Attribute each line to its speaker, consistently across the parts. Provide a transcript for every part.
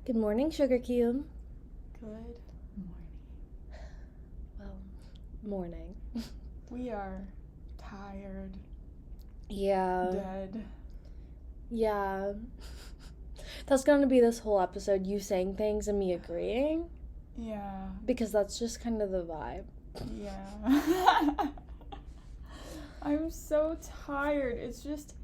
Speaker 1: Good morning, Sugarcube.
Speaker 2: Good morning.
Speaker 1: Well, morning.
Speaker 2: We are tired,
Speaker 1: Yeah.
Speaker 2: dead.
Speaker 1: Yeah. That's gonna be this whole episode, you saying things and me agreeing.
Speaker 2: Yeah.
Speaker 1: Because that's just kind of the vibe.
Speaker 2: Yeah. I'm so tired. It's just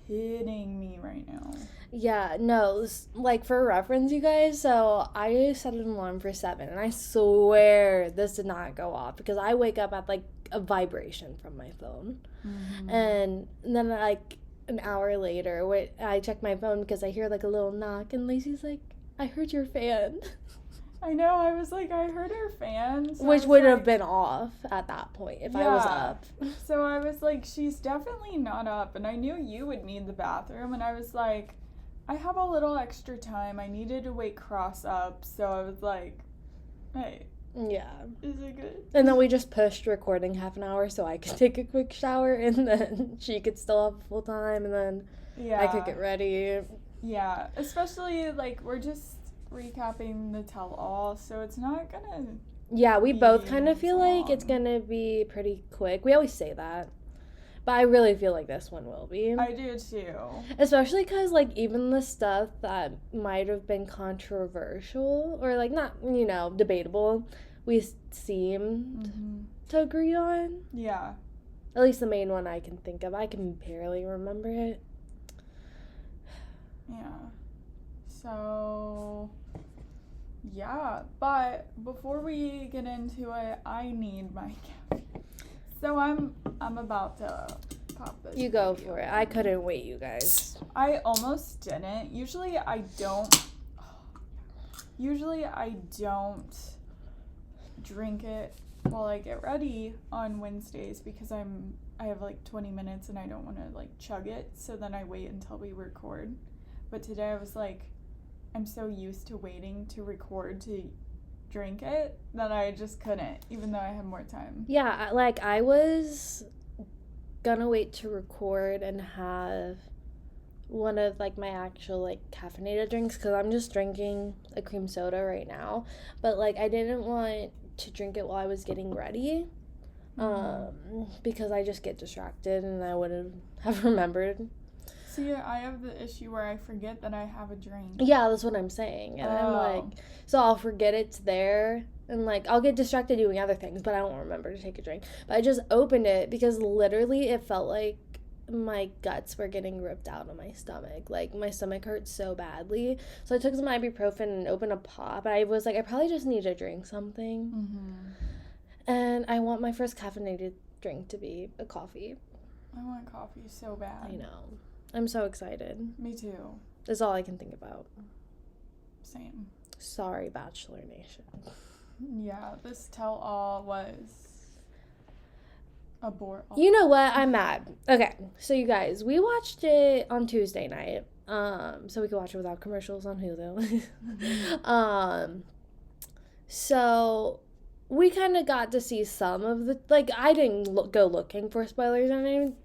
Speaker 2: hitting me right now.
Speaker 1: Yeah, no, like for reference, you guys, so I set an alarm for 7, and I swear this did not go off because I wake up at like a vibration from my phone.
Speaker 2: Mm-hmm.
Speaker 1: And then like an hour later, I check my phone because I hear like a little knock, and Lacey's like, I heard your fan.
Speaker 2: I know, I was like, I heard her fan. So
Speaker 1: Which would have been off at that point if I was up.
Speaker 2: So I was like, she's definitely not up. And I knew you would need the bathroom. And I was like, I have a little extra time. I needed to wake Cross up. So I was like, hey.
Speaker 1: Yeah.
Speaker 2: Is it good?
Speaker 1: And then we just pushed recording half an hour so I could take a quick shower, and then she could still have full time, and then I could get ready.
Speaker 2: Yeah. Especially, like, we're just recapping the tell-all, so it's not gonna...
Speaker 1: Yeah, we both kind of feel like it's gonna be pretty quick. We always say that. But I really feel like this one will be.
Speaker 2: I do too.
Speaker 1: Especially because, like, even the stuff that might have been controversial or, like, not, debatable, we seemed to agree on.
Speaker 2: Yeah.
Speaker 1: At least the main one I can think of. I can barely remember it.
Speaker 2: Yeah. So, yeah. But before we get into it, I need my caffeine. So I'm about to pop this.
Speaker 1: You go for it. I couldn't wait, you guys.
Speaker 2: I almost didn't. Usually I don't drink it while I get ready on Wednesdays because I have like 20 minutes and I don't want to like chug it. So then I wait until we record. But today I was like, I'm so used to waiting to record to drink it that I just couldn't, even though I had more time.
Speaker 1: Yeah, like I was gonna wait to record and have one of like my actual like caffeinated drinks because I'm just drinking a cream soda right now. But like I didn't want to drink it while I was getting ready because I just get distracted and I wouldn't have remembered.
Speaker 2: See, I have the issue where I forget that I have a drink.
Speaker 1: Yeah, that's what I'm saying. And I'm like, so I'll forget it's there. And like, I'll get distracted doing other things, but I won't remember to take a drink. But I just opened it because literally it felt like my guts were getting ripped out of my stomach. Like, my stomach hurt so badly. So I took some ibuprofen and opened a pop. And I was like, I probably just need to drink something.
Speaker 2: Mm-hmm.
Speaker 1: And I want my first caffeinated drink to be a coffee.
Speaker 2: I want coffee so bad.
Speaker 1: I know. I'm so excited.
Speaker 2: Me too.
Speaker 1: That's all I can think about.
Speaker 2: Same.
Speaker 1: Sorry, Bachelor Nation.
Speaker 2: Yeah, this tell-all was a bore.
Speaker 1: You know what? I'm mad. Okay, so you guys, we watched it on Tuesday night, so we could watch it without commercials on Hulu. So we kind of got to see some of the, like, I didn't go looking for spoilers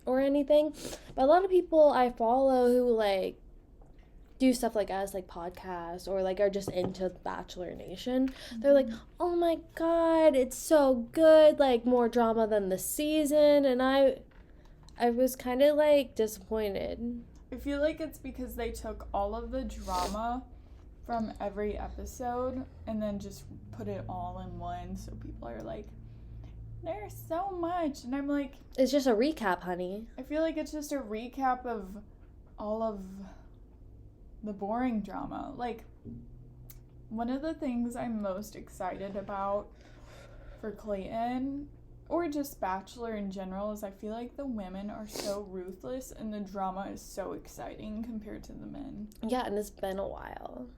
Speaker 1: or anything, but a lot of people I follow who, like, do stuff like us, like podcasts, or, like, are just into Bachelor Nation, they're like, oh my god, it's so good, like, more drama than the season, and I was kind of, like, disappointed.
Speaker 2: I feel like it's because they took all of the drama from every episode and then just put it all in one, so people are like, there's so much, and I'm like,
Speaker 1: it's just a recap, honey.
Speaker 2: I feel like it's just a recap of all of the boring drama. Like, one of the things I'm most excited about for Clayton, or just Bachelor in general, is I feel like the women are so ruthless and the drama is so exciting compared to the men.
Speaker 1: Yeah, and it's been a while.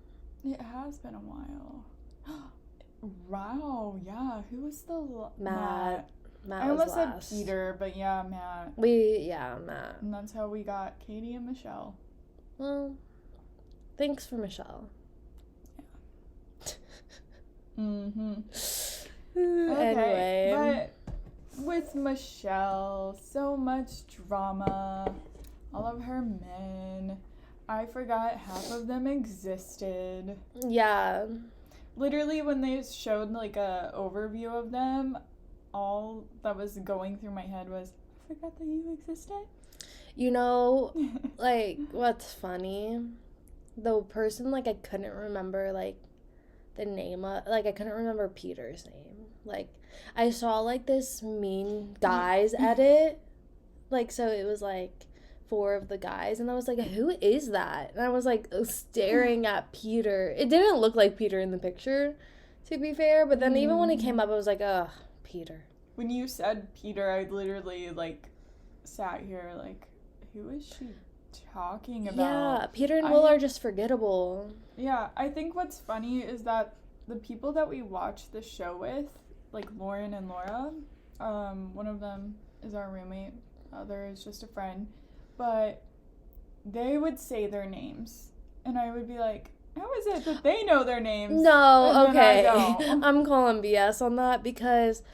Speaker 2: It has been a while. Wow, yeah. Who was the...
Speaker 1: Matt.
Speaker 2: I almost said Peter, but yeah, Matt.
Speaker 1: Matt.
Speaker 2: And that's how we got Katie and Michelle.
Speaker 1: Well, thanks for Michelle.
Speaker 2: Yeah. Mm-hmm.
Speaker 1: Anyway.
Speaker 2: But with Michelle, so much drama, all of her men. I forgot half of them existed.
Speaker 1: Yeah.
Speaker 2: Literally, when they showed like a overview of them, all that was going through my head was, I forgot that you existed.
Speaker 1: You know, like, what's funny? The person, like, I couldn't remember, like, the name of, like, I couldn't remember Peter's name. Like, I saw, like, this mean guys edit. Like, so it was, like, 4 of the guys. And I was like, who is that? And I was, like, staring at Peter. It didn't look like Peter in the picture, to be fair. But then even when he came up, I was like, ugh, Peter.
Speaker 2: When you said Peter, I literally, like, sat here, like, who is she talking about?
Speaker 1: Yeah, Peter and Will are just forgettable.
Speaker 2: Yeah, I think what's funny is that the people that we watch the show with, like Lauren and Laura, one of them is our roommate, the other is just a friend, but they would say their names, and I would be like, how is it that they know their names?
Speaker 1: No, okay.
Speaker 2: I
Speaker 1: I'm calling BS on that because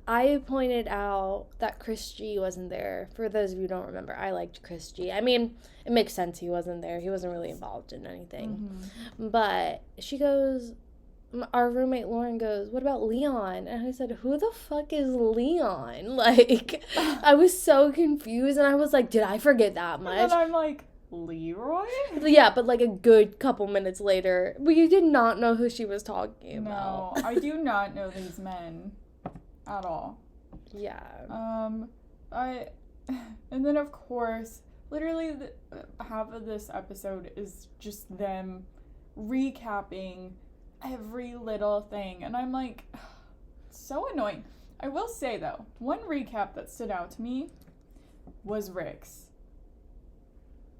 Speaker 1: I pointed out that Chris G wasn't there. For those of you who don't remember, I liked Chris G. I mean, it makes sense he wasn't there. He wasn't really involved in anything. Mm-hmm. But she goes, our roommate Lauren goes, what about Leon? And I said, who the fuck is Leon? Like, I was so confused, and I was like, did I forget that much?
Speaker 2: And then I'm like, Leroy?
Speaker 1: Yeah, but like a good couple minutes later, but you did not know who she was talking about.
Speaker 2: No, I do not know these men at all.
Speaker 1: Yeah.
Speaker 2: And then of course, literally half of this episode is just them recapping every little thing, and I'm like, so annoying. I will say though, one recap that stood out to me was Rick's,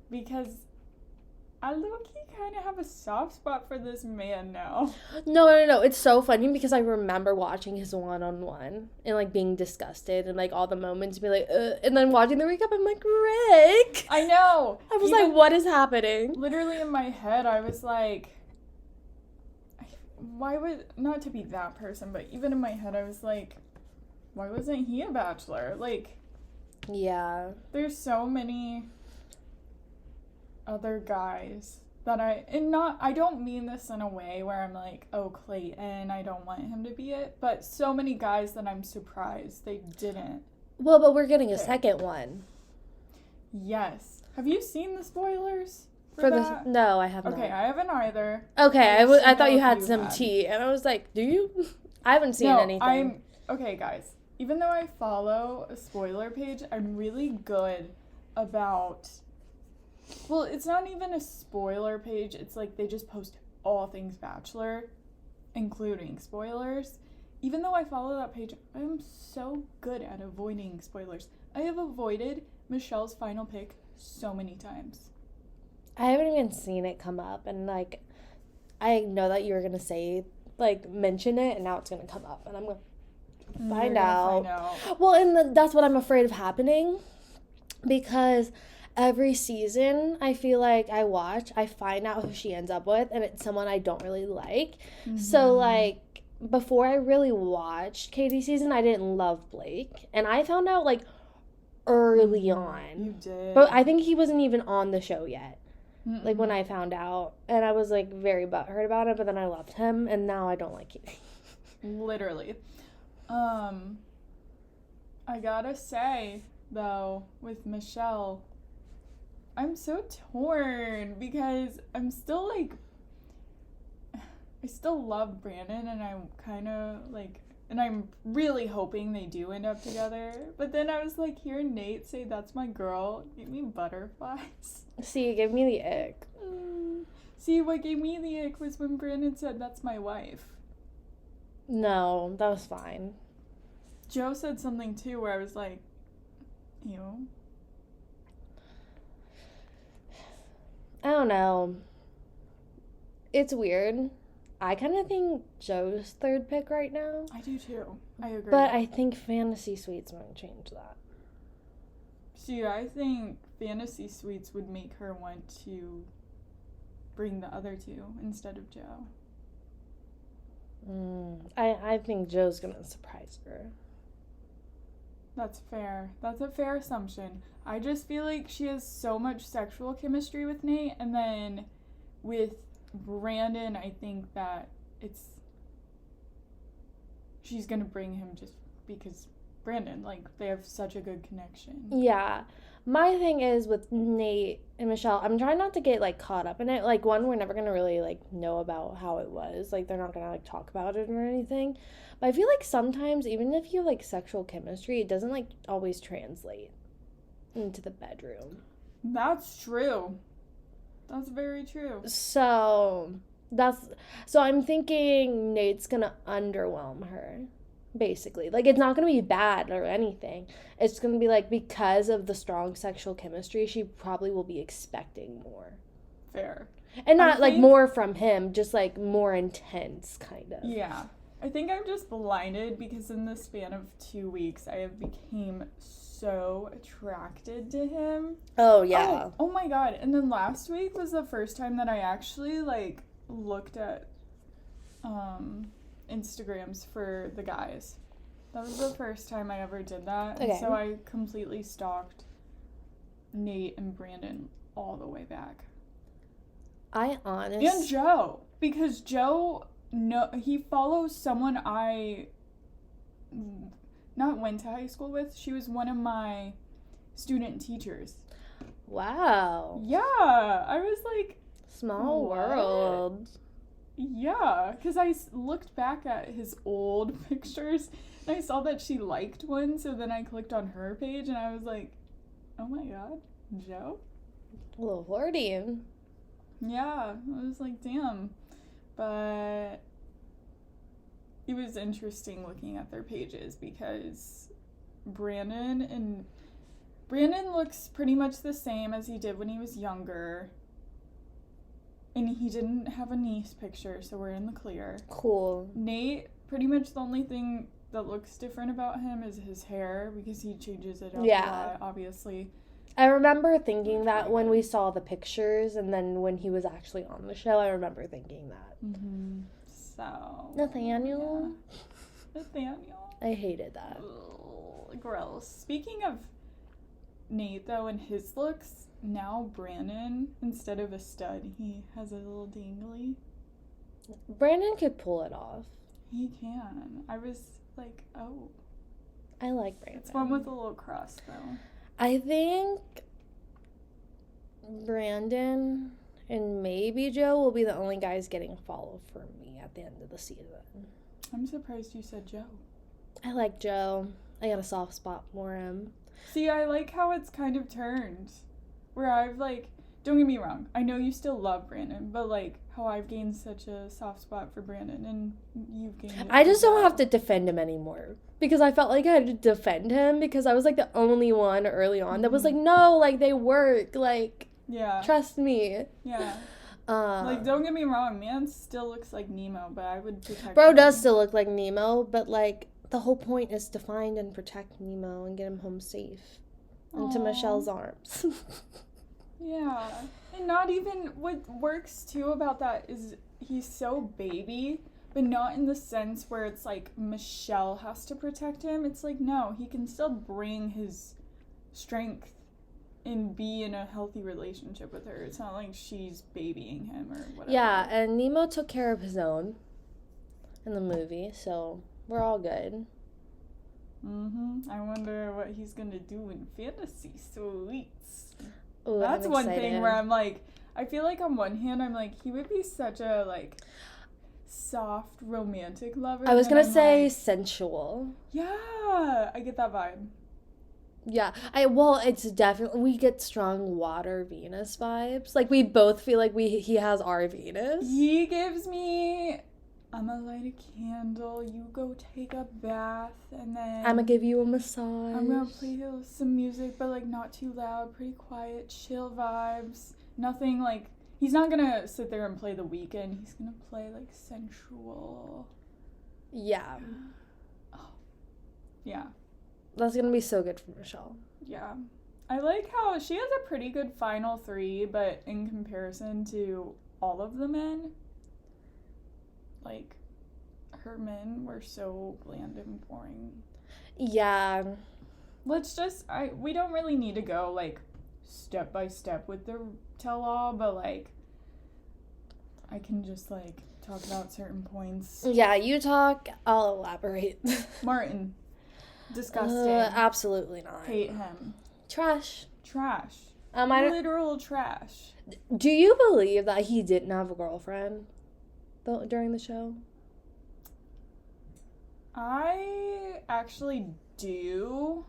Speaker 2: because I low-key kind of have a soft spot for this man now.
Speaker 1: No. It's so funny because I remember watching his one-on-one and, like, being disgusted and, like, all the moments be like, and then watching the recap, I'm like, Rick!
Speaker 2: I know!
Speaker 1: I was like, what is happening?
Speaker 2: Literally in my head, I was like, why would, not to be that person, but even in my head, I was like, why wasn't he a bachelor? Like,
Speaker 1: yeah.
Speaker 2: There's so many other guys that I don't mean this in a way where I'm like, oh, Clayton, I don't want him to be it, but so many guys that I'm surprised they didn't.
Speaker 1: Well, but we're getting a second one.
Speaker 2: Yes. Have you seen the spoilers
Speaker 1: for that? No, I have not.
Speaker 2: Okay, I haven't either.
Speaker 1: Okay, I thought you had some tea, and I was like, do you? I haven't seen anything.
Speaker 2: Okay, guys. Even though I follow a spoiler page, I'm really good about... Well, it's not even a spoiler page. It's like they just post all things Bachelor, including spoilers. Even though I follow that page, I'm so good at avoiding spoilers. I have avoided Michelle's final pick so many times.
Speaker 1: I haven't even seen it come up, and, like, I know that you were going to say, like, mention it, and now it's going to come up, and I'm going to find out. Well, and that's what I'm afraid of happening, because every season, I feel like I find out who she ends up with, and it's someone I don't really like. Mm-hmm. So, like, before I really watched Katie's season, I didn't love Blake, and I found out, like, early on.
Speaker 2: You did.
Speaker 1: But I think he wasn't even on the show yet. Mm-mm. Like, when I found out, and I was, like, very butthurt about it, but then I loved him, and now I don't like Katie.
Speaker 2: Literally. I gotta say, though, with Michelle, I'm so torn because I'm still, like, I still love Brandon, and I'm kind of, like, and I'm really hoping they do end up together. But then I was like, hearing Nate say, that's my girl, gave me butterflies.
Speaker 1: See, it gave me the ick.
Speaker 2: See, what gave me the ick was when Brandon said, that's my wife.
Speaker 1: No, that was fine.
Speaker 2: Joe said something, too, where I was like, ew.
Speaker 1: I don't know. It's weird. I kind of think Joe's third pick right now.
Speaker 2: I do too. I agree.
Speaker 1: But I think Fantasy Suites might change that.
Speaker 2: See, I think Fantasy Suites would make her want to bring the other two instead of Joe.
Speaker 1: I think Joe's going to surprise her.
Speaker 2: That's fair. That's a fair assumption. I just feel like she has so much sexual chemistry with Nate, and then with Brandon, I think that she's gonna bring him just because Brandon, like, they have such a good connection.
Speaker 1: Yeah. My thing is with Nate and Michelle, I'm trying not to get like caught up in it. Like one, we're never gonna really like know about how it was. Like they're not gonna like talk about it or anything. But I feel like sometimes even if you have like sexual chemistry, it doesn't like always translate into the bedroom.
Speaker 2: That's true. That's very true.
Speaker 1: So I'm thinking Nate's gonna underwhelm her. Basically. Like it's not gonna be bad or anything. It's gonna be like because of the strong sexual chemistry, she probably will be expecting more.
Speaker 2: Fair.
Speaker 1: And not like more from him, just like more intense kind of.
Speaker 2: Yeah. I think I'm just blinded because in the span of 2 weeks I have became so attracted to him.
Speaker 1: Oh yeah.
Speaker 2: Oh my god. And then last week was the first time that I actually like looked at Instagrams for the guys. That was the first time I ever did that. Okay. And so I completely stalked Nate and Brandon all the way back. And Joe. Because Joe, he follows someone I not went to high school with. She was one of my student teachers.
Speaker 1: Wow.
Speaker 2: Yeah. I was like...
Speaker 1: Small world.
Speaker 2: Yeah, because I looked back at his old pictures and I saw that she liked one, so then I clicked on her page and I was like, oh my god, Joe?
Speaker 1: A little flirty.
Speaker 2: Yeah, I was like, damn. But it was interesting looking at their pages because Brandon looks pretty much the same as he did when he was younger. And he didn't have a niece picture, so we're in the clear.
Speaker 1: Cool.
Speaker 2: Nate, pretty much the only thing that looks different about him is his hair, because he changes it up a lot, obviously.
Speaker 1: I remember thinking that when we saw the pictures, and then when he was actually on the show, I remember thinking that.
Speaker 2: Mm-hmm. So...
Speaker 1: Nathaniel?
Speaker 2: Yeah. Nathaniel.
Speaker 1: I hated that.
Speaker 2: Ugh, gross. Speaking of Nate, though, and his looks... Now Brandon, instead of a stud, he has a little dangly.
Speaker 1: Brandon could pull it off.
Speaker 2: He can. I was like, oh.
Speaker 1: I like Brandon.
Speaker 2: It's one with a little crust, though.
Speaker 1: I think Brandon and maybe Joe will be the only guys getting a follow for me at the end of the season.
Speaker 2: I'm surprised you said Joe.
Speaker 1: I like Joe. I got a soft spot for him.
Speaker 2: See, I like how it's kind of turned. Where I've, like, don't get me wrong, I know you still love Brandon, but, like, how I've gained such a soft spot for Brandon, and you've gained it.
Speaker 1: I just don't have to defend him anymore. Because I felt like I had to defend him, because I was, like, the only one early on that was like, no, like, they work, like, trust me.
Speaker 2: Yeah. Like, don't get me wrong, man still looks like Nemo, but I would protect
Speaker 1: Bro
Speaker 2: him.
Speaker 1: does still look like Nemo, but, like, the whole point is to find and protect Nemo and get him home safe. Into Michelle's arms.
Speaker 2: Yeah. And not even, what works too about that is he's so baby, but not in the sense where it's like Michelle has to protect him. It's like, no, he can still bring his strength and be in a healthy relationship with her. It's not like she's babying him or whatever.
Speaker 1: Yeah, and Nemo took care of his own in the movie, so we're all good.
Speaker 2: I wonder what he's gonna do in Fantasy Suites.
Speaker 1: Ooh,
Speaker 2: that's one thing where I'm like, I feel like on one hand I'm like, he would be such a like soft romantic lover.
Speaker 1: I was gonna say like, sensual.
Speaker 2: Yeah, I get that vibe.
Speaker 1: Yeah, it's definitely, we get strong water Venus vibes. Like we both feel like he has our Venus.
Speaker 2: He gives me, I'm gonna light a candle, you go take a bath, and then
Speaker 1: I'm gonna give you a massage.
Speaker 2: I'm gonna play some music, but like not too loud, pretty quiet, chill vibes. Nothing like, he's not gonna sit there and play The Weeknd. He's gonna play like sensual.
Speaker 1: Yeah.
Speaker 2: Oh. Yeah.
Speaker 1: That's gonna be so good for Michelle.
Speaker 2: Yeah. I like how she has a pretty good final three, but in comparison to all of the men, like, her men were so bland and boring.
Speaker 1: Yeah.
Speaker 2: we don't really need to go, like, step by step with the tell-all, but, like, I can just, like, talk about certain points.
Speaker 1: Yeah, you talk, I'll elaborate.
Speaker 2: Martin. Disgusting.
Speaker 1: Absolutely not.
Speaker 2: Hate him.
Speaker 1: Trash.
Speaker 2: Literal trash.
Speaker 1: Do you believe that he didn't have a girlfriend during the show?
Speaker 2: I actually do.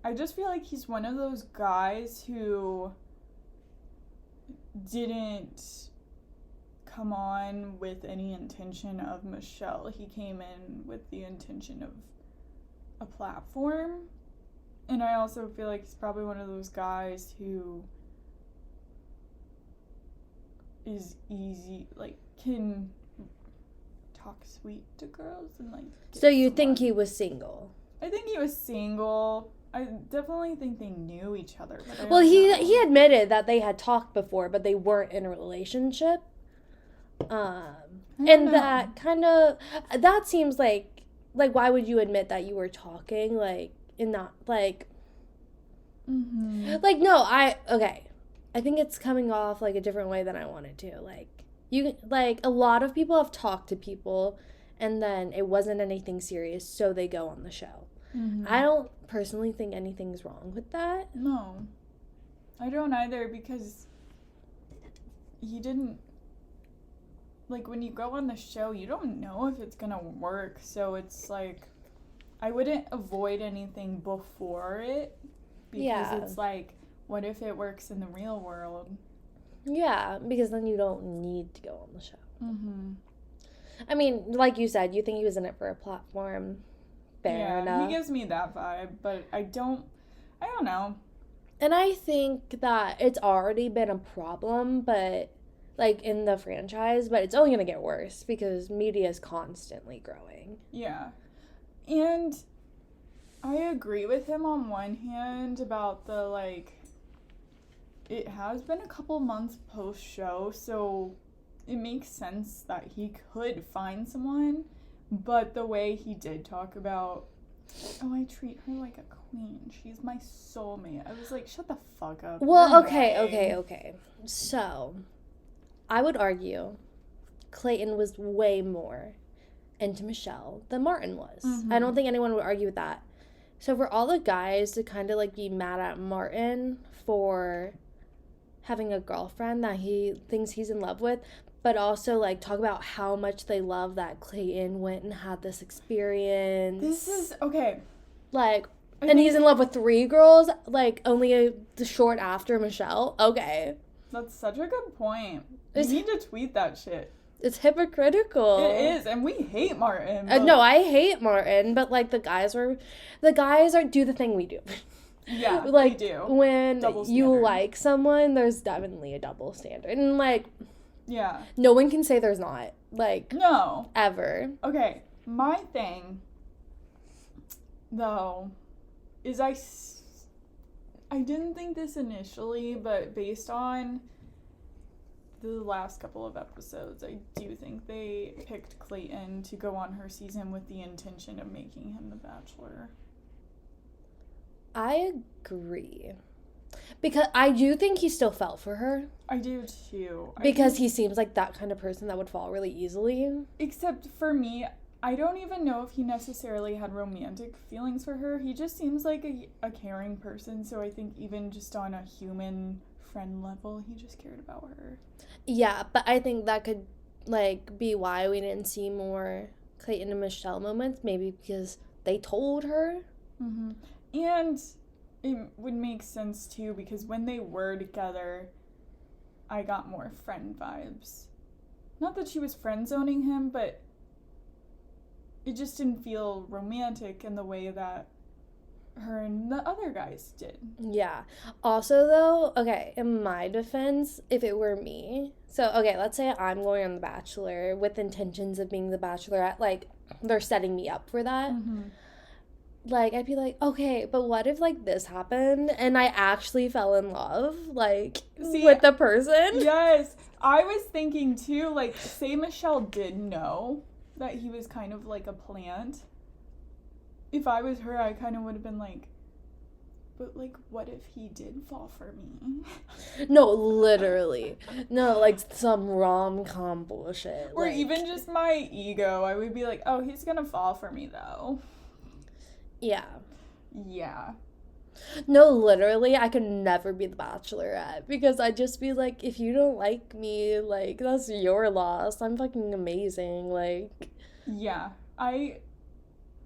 Speaker 2: I just feel like he's one of those guys who didn't come on with any intention of Michelle. He came in with the intention of a platform. And I also feel like he's probably one of those guys who is easy, like, can talk sweet to girls and, like...
Speaker 1: So you think he was single?
Speaker 2: I think he was single. I definitely think they knew each other.
Speaker 1: Well, he admitted that they had talked before, but they weren't in a relationship. And that kind of... That seems like, why would you admit that you were talking, like... And not, like...
Speaker 2: Mm-hmm.
Speaker 1: Like, no, okay. I think it's coming off, like, a different way than I wanted to. Like, a lot of people have talked to people, and then it wasn't anything serious, so they go on the show.
Speaker 2: Mm-hmm.
Speaker 1: I don't personally think anything's wrong with that.
Speaker 2: No. I don't either, because he didn't... Like, when you go on the show, you don't know if it's gonna work, so it's, like... I wouldn't avoid anything before it, because it's like, what if it works in the real world?
Speaker 1: Yeah, because then you don't need to go on the show.
Speaker 2: Mm-hmm.
Speaker 1: I mean, like you said, you think he was in it for a platform. Fair enough.
Speaker 2: He gives me that vibe, but I don't know.
Speaker 1: And I think that it's already been a problem, but, like, in the franchise, but it's only going to get worse because media is constantly growing.
Speaker 2: Yeah. And I agree with him on one hand about the, like, it has been a couple months post-show, so it makes sense that he could find someone, but the way he did talk about, oh, I treat her like a queen. She's my soulmate. I was like, shut the fuck up.
Speaker 1: Well, okay. So, I would argue Clayton was way more into Michelle than Martin was.
Speaker 2: Mm-hmm.
Speaker 1: I don't think anyone would argue with that. So for all the guys to kind of, like, be mad at Martin for having a girlfriend that he thinks he's in love with, but also, like, talk about how much they love that Clayton went and had this experience.
Speaker 2: This is, okay.
Speaker 1: Like, and he's in love with 3 girls, like, only the short after Michelle. Okay.
Speaker 2: That's such a good point. You need to tweet that shit.
Speaker 1: It's hypocritical.
Speaker 2: It is, and we hate Martin.
Speaker 1: No, I hate Martin, but, like, the guys do the thing we do.
Speaker 2: Yeah,
Speaker 1: like,
Speaker 2: they do.
Speaker 1: When you like someone, there's definitely a double standard. And, like,
Speaker 2: yeah.
Speaker 1: No one can say there's not. Like,
Speaker 2: no.
Speaker 1: Ever.
Speaker 2: Okay, my thing, though, is I didn't think this initially, but based on the last couple of episodes, I do think they picked Clayton to go on her season with the intention of making him the Bachelor.
Speaker 1: I agree. Because I do think he still fell for her.
Speaker 2: I do too.
Speaker 1: Because he seems like that kind of person that would fall really easily.
Speaker 2: Except for me, I don't even know if he necessarily had romantic feelings for her. He just seems like a caring person, so I think even just on a human friend level, he just cared about her.
Speaker 1: Yeah, but I think that could, like, be why we didn't see more Clayton and Michelle moments. Maybe because they told her.
Speaker 2: Mm-hmm. And it would make sense, too, because when they were together, I got more friend vibes. Not that she was friend-zoning him, but it just didn't feel romantic in the way that her and the other guys did.
Speaker 1: Yeah. Also, though, okay, in my defense, if it were me, so, okay, let's say I'm going on The Bachelor with intentions of being the Bachelorette, like, they're setting me up for that.
Speaker 2: Mm-hmm.
Speaker 1: Like, I'd be like, okay, but what if, like, this happened and I actually fell in love, like, with the person?
Speaker 2: Yes. I was thinking, too, like, say Michelle did know that he was kind of like a plant. If I was her, I kind of would have been like, but, like, what if he did fall for me?
Speaker 1: No, literally. No, like some rom-com bullshit.
Speaker 2: Or
Speaker 1: like,
Speaker 2: even just my ego. I would be like, oh, he's gonna fall for me, though.
Speaker 1: Yeah.
Speaker 2: Yeah.
Speaker 1: No, literally, I could never be the Bachelorette because I'd just be like, if you don't like me, like, that's your loss. I'm fucking amazing. Like,
Speaker 2: Yeah.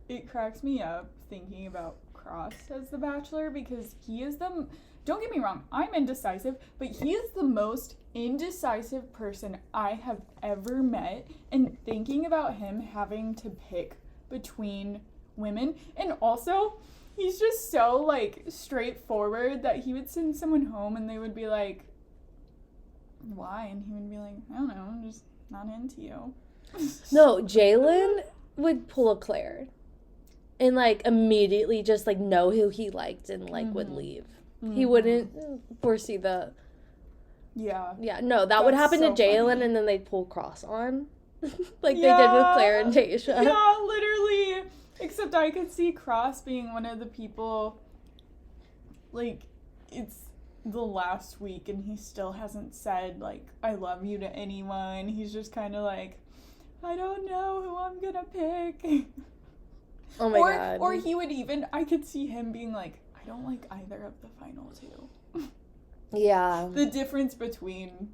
Speaker 2: It cracks me up thinking about Cross as the Bachelor because he is don't get me wrong, I'm indecisive, but he is the most indecisive person I have ever met, and thinking about him having to pick between women, and also he's just so, like, straightforward that he would send someone home and they would be like, why? And he would be like, I don't know, I'm just not into you.
Speaker 1: no, Jalen would pull a Claire and, like, immediately just, like, know who he liked and, like, would leave. He wouldn't foresee the...
Speaker 2: Yeah.
Speaker 1: Yeah, no, that would happen
Speaker 2: so
Speaker 1: to Jalen,
Speaker 2: funny.
Speaker 1: and then they'd pull Cross on. Like they did with Claire and Tasha.
Speaker 2: Yeah, literally. Except I could see Cross being one of the people, like, it's the last week and he still hasn't said, like, I love you to anyone. He's just kind of like, I don't know who I'm gonna pick.
Speaker 1: Oh my god.
Speaker 2: Or he would even, I could see him being like, I don't like either of the final two.
Speaker 1: Yeah.
Speaker 2: The difference between...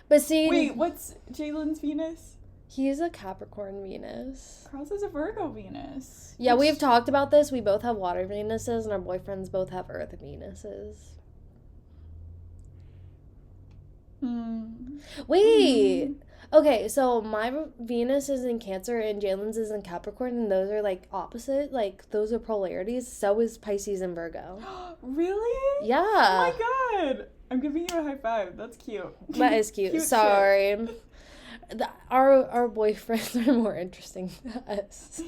Speaker 1: But see...
Speaker 2: Wait, what's Jalen's Venus?
Speaker 1: He's a Capricorn Venus.
Speaker 2: Cross is a Virgo Venus.
Speaker 1: Yeah, we've talked about this. We both have water Venuses, and our boyfriends both have earth Venuses. Wait! Okay, so my Venus is in Cancer and Jalen's is in Capricorn, and those are, like, opposite. Like, those are polarities. So is Pisces and Virgo.
Speaker 2: Really?
Speaker 1: Yeah.
Speaker 2: Oh my god! I'm giving you a high five. That's cute.
Speaker 1: That is cute. Sorry. Our boyfriends are more interesting than us.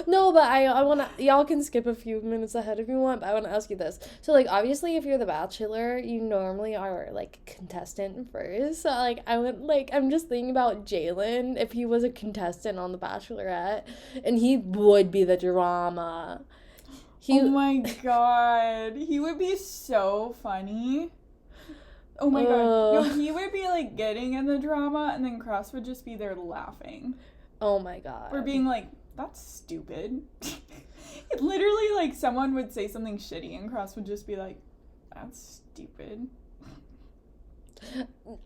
Speaker 1: No, but I want to... Y'all can skip a few minutes ahead if you want, but I want to ask you this. So, like, obviously, if you're the Bachelor, you normally are, like, contestant first. So, like, I'm just thinking about Jalen, if he was a contestant on The Bachelorette, and he would be the drama.
Speaker 2: Oh my god. He would be so funny. Oh my god. No, he would be, like, getting in the drama, and then Cross would just be there laughing.
Speaker 1: Oh my god.
Speaker 2: Or being like, that's stupid. Literally, like, someone would say something shitty, and Cross would just be like, that's stupid.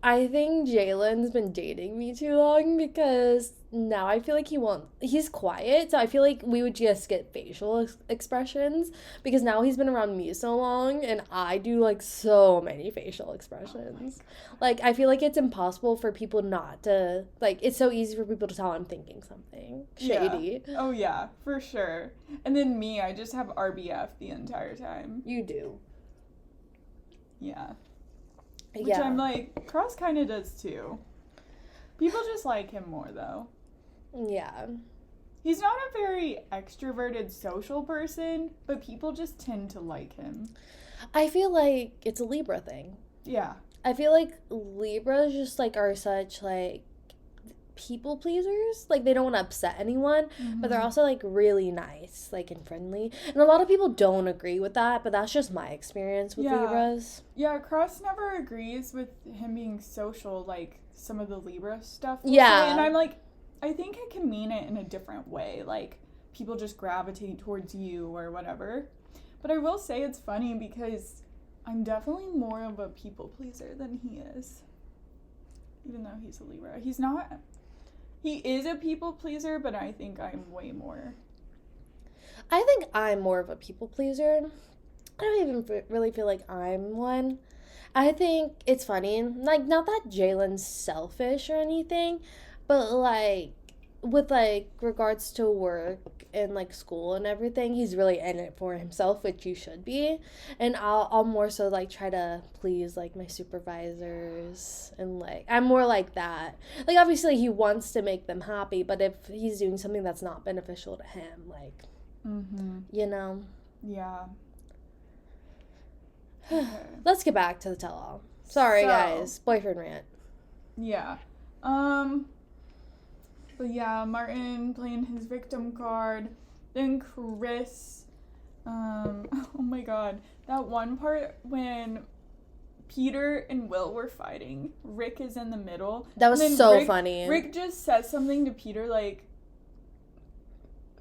Speaker 1: I think Jalen's been dating me too long because now I feel like he's quiet, so I feel like we would just get facial expressions because now he's been around me so long and I do, like, so many facial expressions. Like, I feel like it's impossible for people not to, like, it's so easy for people to tell I'm thinking something shady.
Speaker 2: Yeah. Oh yeah, for sure. And then me, I just have RBF the entire time.
Speaker 1: You do.
Speaker 2: Yeah. Which
Speaker 1: Yeah.
Speaker 2: I'm like, Cross kind of does too. People just like him more, though.
Speaker 1: Yeah.
Speaker 2: He's not a very extroverted social person, but people just tend to like him.
Speaker 1: I feel like it's a Libra thing.
Speaker 2: Yeah.
Speaker 1: I feel like Libras just, like, are such, like, people pleasers. Like, they don't want to upset anyone, but they're also, like, really nice, like, and friendly. And a lot of people don't agree with that, but that's just my experience with Libras.
Speaker 2: Yeah, Cross never agrees with him being social, like some of the Libra stuff.
Speaker 1: Yeah.
Speaker 2: And I'm like, I think it can mean it in a different way. Like, people just gravitate towards you or whatever. But I will say it's funny because I'm definitely more of a people pleaser than he is. Even though he's a Libra. He's not... He is a people pleaser, but I think I'm way more.
Speaker 1: I think I'm more of a people pleaser. I don't even really feel like I'm one. I think it's funny. Like, not that Jalen's selfish or anything, but, like, with, like, regards to work and, like, school and everything, he's really in it for himself, which you should be. And I'll more so, like, try to please, like, my supervisors, and, like, I'm more like that. Like, obviously he wants to make them happy, but if he's doing something that's not beneficial to him, like, you know.
Speaker 2: Yeah.
Speaker 1: Let's get back to the tell-all. Sorry, guys. Boyfriend rant.
Speaker 2: Yeah. But yeah, Martin playing his victim card. Then Chris Oh my god. That one part when Peter and Will were fighting, Rick is in the middle.
Speaker 1: That was so funny.
Speaker 2: Rick just says something to Peter, like,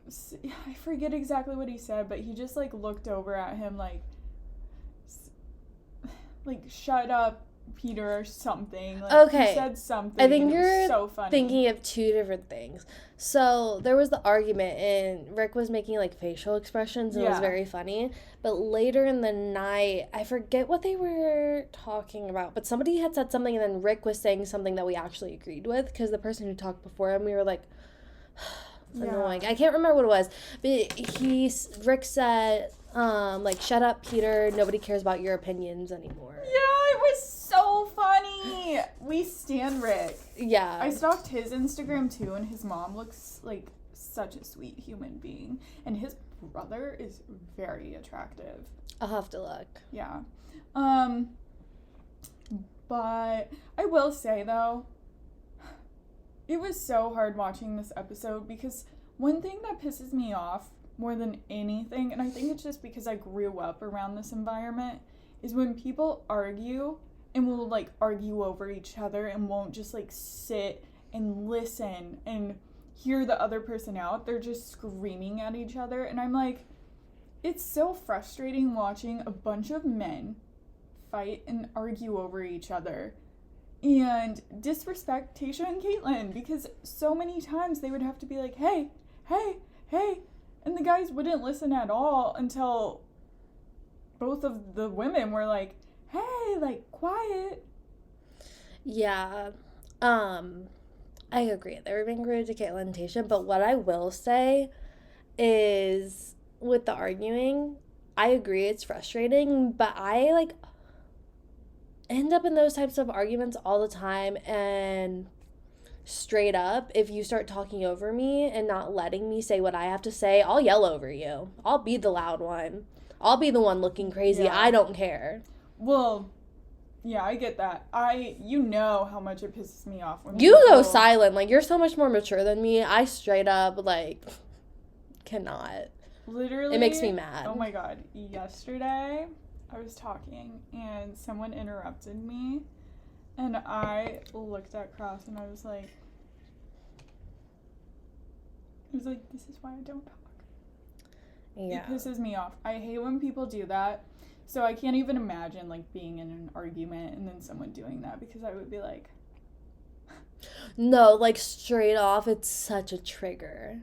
Speaker 2: I forget exactly what he said, but he just, like, looked over at him, like, shut up, Peter, or something. Like,
Speaker 1: okay.
Speaker 2: He said something.
Speaker 1: I think you're
Speaker 2: so funny.
Speaker 1: thinking of two different things. So there was the argument, and Rick was making like facial expressions, and it was very funny. But later in the night, I forget what they were talking about, but somebody had said something, and then Rick was saying something that we actually agreed with, because the person who talked before him, we were like, annoying. I can't remember what it was, but Rick said, like, shut up, Peter, nobody cares about your opinions anymore.
Speaker 2: Yeah, it was so funny. We stan Rick.
Speaker 1: Yeah.
Speaker 2: I stalked his Instagram too, and his mom looks like such a sweet human being, and his brother is very attractive.
Speaker 1: I'll have to look.
Speaker 2: Yeah. But I will say though, it was so hard watching this episode, because one thing that pisses me off more than anything, and I think it's just because I grew up around this environment, is when people argue and will, like, argue over each other and won't just, like, sit and listen and hear the other person out. They're just screaming at each other, and I'm like, it's so frustrating watching a bunch of men fight and argue over each other and disrespect Tayshia and Caitlin, because so many times they would have to be like, hey, and the guys wouldn't listen at all until both of the women were like, hey, like, quiet.
Speaker 1: Yeah. I agree. They were being rude to Caitlin and Tayshia, but what I will say is, with the arguing, I agree it's frustrating, but I, like, end up in those types of arguments all the time, and straight up, if you start talking over me and not letting me say what I have to say, I'll yell over you. I'll be the loud one. I'll be the one looking crazy. Yeah. I don't care.
Speaker 2: Well, yeah, I get that. You know how much it pisses me off when
Speaker 1: you go silent. Like, you're so much more mature than me. I straight up, like, cannot.
Speaker 2: Literally.
Speaker 1: It makes me mad.
Speaker 2: Oh my god. Yesterday, I was talking and someone interrupted me, and I looked at Cross and I was like, this is why I don't talk. Yeah. It pisses me off. I hate when people do that. So I can't even imagine, like, being in an argument and then someone doing that, because I would be like...
Speaker 1: No, like, straight off, it's such a trigger.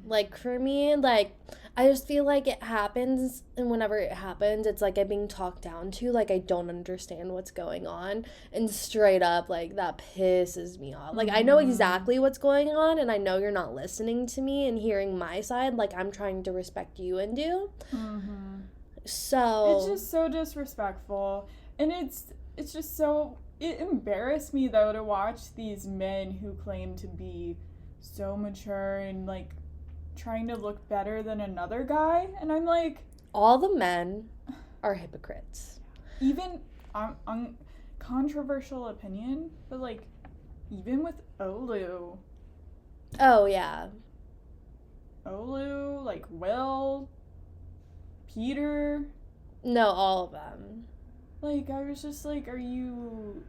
Speaker 1: Like, for me, like, I just feel like it happens, and whenever it happens, it's like I'm being talked down to, like, I don't understand what's going on, and straight up, like, that pisses me off. Like, I know exactly what's going on, and I know you're not listening to me and hearing my side, like, I'm trying to respect you and do. So...
Speaker 2: It's just so disrespectful, and it's just so... It embarrassed me, though, to watch these men who claim to be so mature and, like, trying to look better than another guy, and I'm like...
Speaker 1: All the men are hypocrites.
Speaker 2: Even, on controversial opinion, but, like, even with Olu.
Speaker 1: Oh, yeah.
Speaker 2: Olu, like, Will, Peter.
Speaker 1: No, all of them.
Speaker 2: Like, I was just like, are you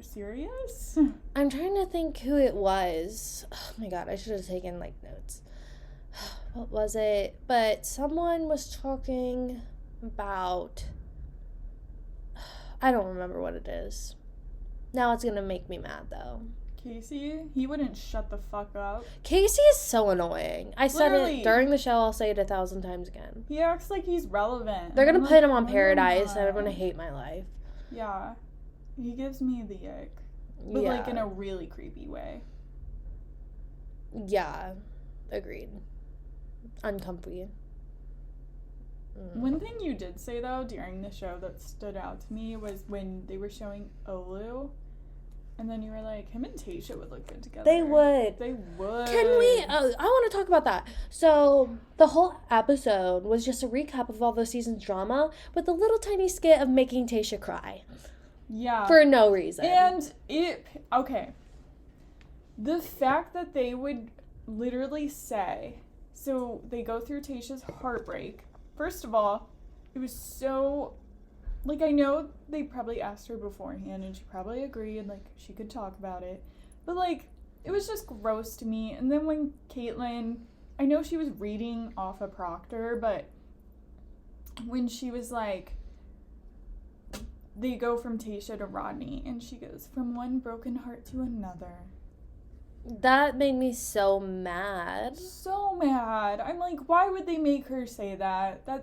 Speaker 2: serious?
Speaker 1: I'm trying to think who it was. Oh my god, I should have taken, like, notes. What was it? But someone was talking about... I don't remember what it is. Now it's gonna make me mad, though.
Speaker 2: Casey? He wouldn't shut the fuck up.
Speaker 1: Casey is so annoying. I said it during the show. I'll say it 1,000 times again.
Speaker 2: He acts like he's relevant.
Speaker 1: They're gonna put him on Paradise, and I'm gonna hate my life.
Speaker 2: Yeah. He gives me the ick. But, like, in a really creepy way.
Speaker 1: Yeah. Agreed. Uncomfy.
Speaker 2: One thing you did say, though, during the show that stood out to me was when they were showing Olu, and then you were like, him and Tayshia would look good together.
Speaker 1: They would. Can we... I want to talk about that. So, the whole episode was just a recap of all the season's drama with a little tiny skit of making Tayshia cry.
Speaker 2: Yeah.
Speaker 1: For no reason.
Speaker 2: And okay. The fact that they would literally say... So, they go through Tayshia's heartbreak first of all, it was so, like, I know they probably asked her beforehand and she probably agreed, like, she could talk about it. But, like, it was just gross to me. And then when Caitlyn, I know she was reading off a proctor, but when she was like, they go from Tayshia to Rodney, and she goes, from one broken heart to another.
Speaker 1: That made me so mad.
Speaker 2: So mad. I'm like, why would they make her say that? I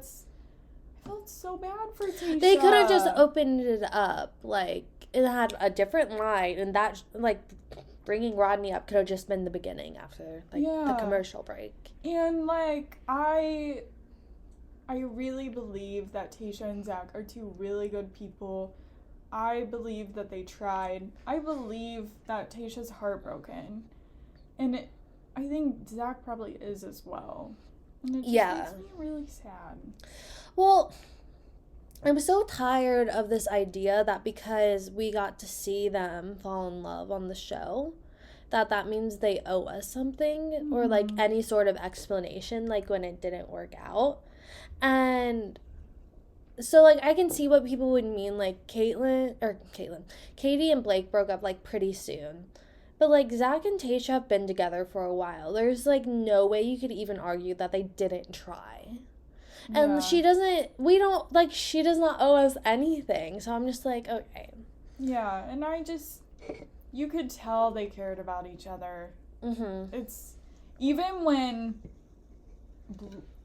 Speaker 2: felt so bad for Tayshia.
Speaker 1: They could have just opened it up. Like, it had a different line, and that, like, bringing Rodney up could have just been the beginning after, like, the commercial break.
Speaker 2: And, like, I really believe that Tayshia and Zach are two really good people. I believe that they tried. I believe that Tayshia's heartbroken. And I think Zach probably is as well. And it just makes me really sad.
Speaker 1: Well, I'm so tired of this idea that because we got to see them fall in love on the show, that means they owe us something or, like, any sort of explanation, like, when it didn't work out. And so, like, I can see what people would mean, like, Katie and Blake broke up, like, pretty soon. But, like, Zach and Tayshia have been together for a while. There's, like, no way you could even argue that they didn't try. And she does not owe us anything. So I'm just like, okay.
Speaker 2: Yeah, and you could tell they cared about each other. It's, even when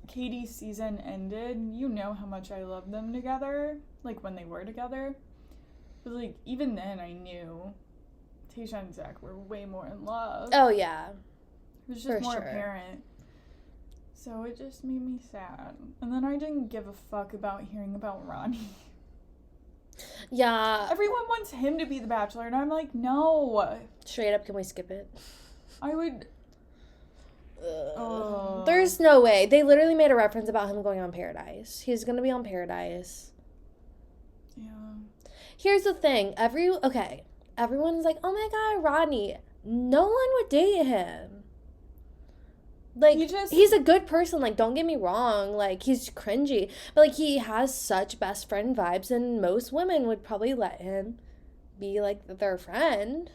Speaker 2: Katie's season ended, you know how much I loved them together, like, when they were together. But, like, even then I knew Tayshia and Zach were way more in love.
Speaker 1: Oh, yeah.
Speaker 2: It was just more apparent. So it just made me sad. And then I didn't give a fuck about hearing about Ronnie.
Speaker 1: Yeah.
Speaker 2: Everyone wants him to be the Bachelor, and I'm like, no.
Speaker 1: Straight up, can we skip it?
Speaker 2: I would...
Speaker 1: There's no way. They literally made a reference about him going on Paradise. He's gonna be on Paradise.
Speaker 2: Yeah.
Speaker 1: Here's the thing. Everyone's like, oh my god, Rodney. No one would date him. Like, he's a good person. Like, don't get me wrong. Like, he's cringy. But, like, he has such best friend vibes, and most women would probably let him be, like, their friend.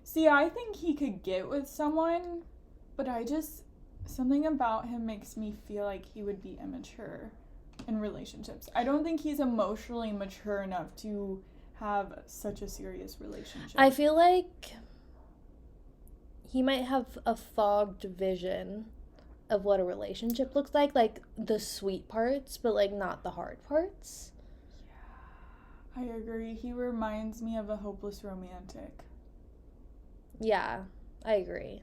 Speaker 2: See, I think he could get with someone, but something about him makes me feel like he would be immature in relationships. I don't think he's emotionally mature enough to have such a serious relationship.
Speaker 1: I feel like he might have a fogged vision of what a relationship looks like the sweet parts, but, like, not the hard parts.
Speaker 2: Yeah, I agree. He reminds me of a hopeless romantic.
Speaker 1: Yeah, I agree.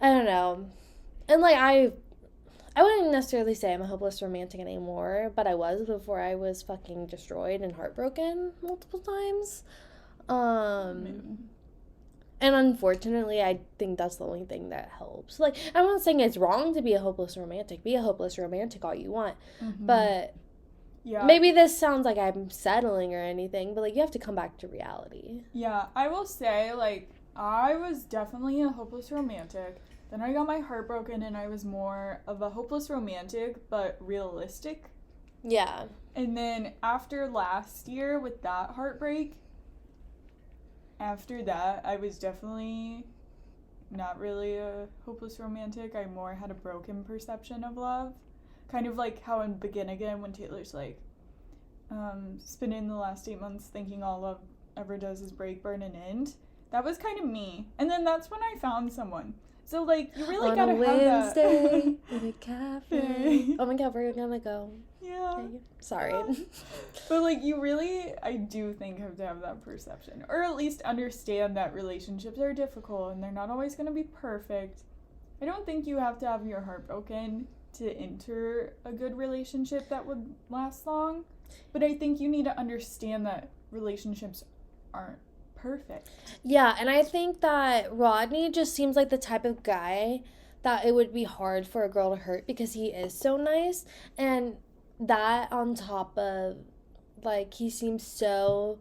Speaker 1: I don't know. And, like, I wouldn't necessarily say I'm a hopeless romantic anymore, but I was before I was fucking destroyed and heartbroken multiple times. And unfortunately, I think that's the only thing that helps. Like, I'm not saying it's wrong to be a hopeless romantic. Be a hopeless romantic all you want. But maybe this sounds like I'm settling or anything, but, like, you have to come back to reality.
Speaker 2: Yeah, I will say, like, I was definitely a hopeless romantic. Then I got my heart broken, and I was more of a hopeless romantic, but realistic.
Speaker 1: Yeah.
Speaker 2: And then after last year with that heartbreak, after that, I was definitely not really a hopeless romantic. I more had a broken perception of love. Kind of like how in Begin Again, when Taylor's like, spending the last 8 months thinking all love ever does is break, burn, and end. That was kind of me. And then that's when I found someone. So, like, you really gotta have that.
Speaker 1: On a Wednesday in a cafe. Oh my god, we're gonna go.
Speaker 2: Yeah.
Speaker 1: Okay. Sorry.
Speaker 2: But, like, you really, I do think, have to have that perception. Or at least understand that relationships are difficult and they're not always gonna be perfect. I don't think you have to have your heart broken to enter a good relationship that would last long. But I think you need to understand that relationships aren't perfect.
Speaker 1: Yeah, and I think that Rodney just seems like the type of guy that it would be hard for a girl to hurt because he is so nice. And that on top of, like, he seems so